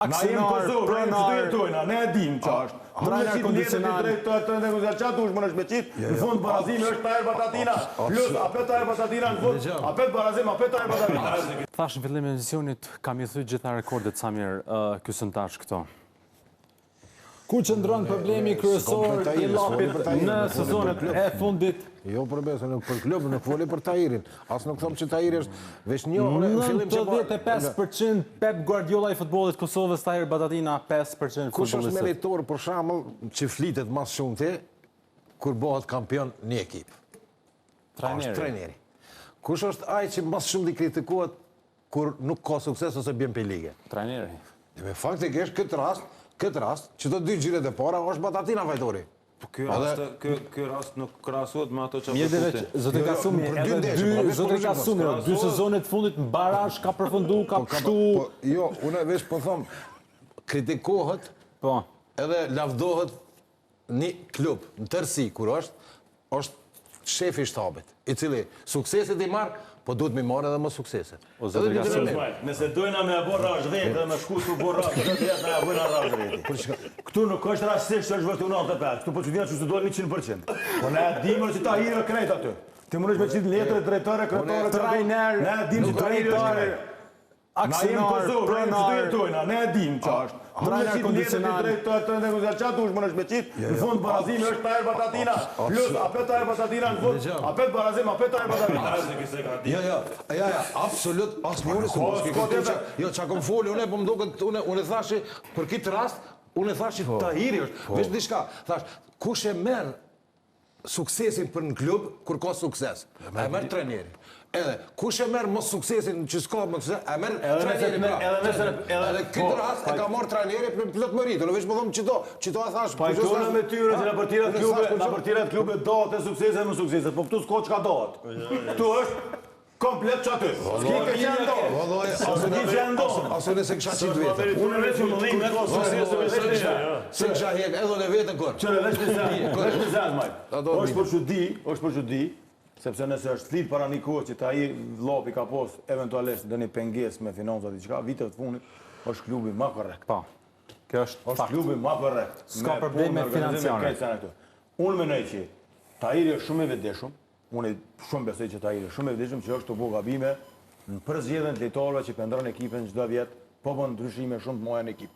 Na jem Kosovë, na jem që të jetojna, ne e dim që është. Nuk me qitë letët të negociat qatë ushë më nëshme qitë, në fund barazimi është Tahir Batatina, plus apet Tahir Batatina në fund, apet barazim, apet Tahir Batatina. Thash në fillim e emisionit, kam i thuj gjitha rekordet Samir kësëntash këto. Ku qëndron problemi kryesor i Llapit në sezonet e fundit? Jo për klubin, nuk foli për Tahirin. As nuk thom që Tahiri është veç një orë në fillim që 95% Pep Guardiola i futbollit Kosovës, Tahir Batatina 5% kush është futbollistët. meritor për shembull që flitet mas shumëti kur bëhet kampion një ekip? Është trajneri. Kush është ai që mas shumë i kritikohet kur nuk ka sukses ose bjen pe ligë? Trajneri. Me faktikisht këtë rast, që të dy gjiret e para është Batatina fajtori. Ky rast nuk krahasohet me ato që Mirë dhe zotë Kasumi, dy sezonet fundit në barazh ka përfundu, ka pështu. Jo, unë veç po them, kritikohet edhe lavdohet një klub në tërësi kur është shefi i shtabit, i cili sukseset i marrë, po duhet mi marrë edhe më sukseset. Nëse dojna me bo rashvetë dhe me shku të bo rashvetë, dhe jetë me abojna rashvetë. Këtu nuk është rastisht që është vërtu 95, këtu po që dhja që së dojnë 100%. Po ne dimër që Tahiri e krejt aty. Ti më nëshme qitë letër, drejtore, kretore, trajner, ne dim që Tahiri është krejt. Na jem Kosovë, na jem që të jetojna, ne e dim që është. Nuk me qitë letër të negociat qatë ushë më nëshme qitë, në fund barazimi është Tahir Batatina, plus apet Tahir Batatina në fund, apet barazim, apet Tahir Batatina. Ja, absolut, asë më unë jo, që kom foli, unë e thashi, për kitë rast, unë e thashi Tahiri është, veç diçka, thash, kush e merë suksesin për në klub, kur ka sukses? E merë treneri. Edhe, kush e merë më suksesin që s'ka më sukses, e merë treneri pra. Edhe këtë rast e ka marë treneri për plët më rritë, në veç më thomë qito e thash. Pa i tona me tyre që në përtirat klube dohet e sukseset më sukseset, po këtu s'ko qka dohet. Këtu është komplet që aty. S'ki ke që ndohë. S'ki që ndohë. Aso nëse kësha qitë vetë. Unë veç më dhim me Se kësha hek edhe në vetë në kërë. Qëre veç për zelë, majtë. është për që di, sepse nëse është thlit para një kohë që ta i Llapi ka pos eventualisht dhe një penges me finanzat i qka, viteve të funit, është klubi ma korrekt. Po, kjo është fakt. Është klubi ma korrekt. S'ka probleme financiare. Unë menoj që Tahiri është shumë i vetëdijshëm, unë shumë besoj që Tahiri është shumë i vetëdijshëm që është të bo gabime në përzgjedhjen të lejtarëve që pendron ekipin çdo vjet, po bën ndryshime shumë të mëdha në ekip.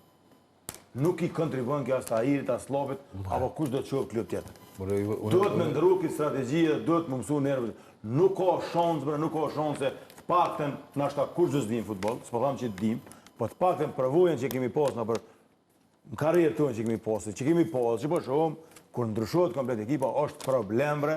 Nuk i kontribon kjo as Tahirit, as Llapit, apo kush do të qoftë klub tjetër. Duhet me ndërru këtë strategji dhe duhet me mësu nervët. Nuk ka shansë, nuk ka shansë, të paktën nashta kush do s'dim futboll, s'po them që t'dim, po të paktën përvojën që kemi pas në karrierën tonë që kemi pas, që po shohim kur ndryshohet komplet ekipa është problem bre,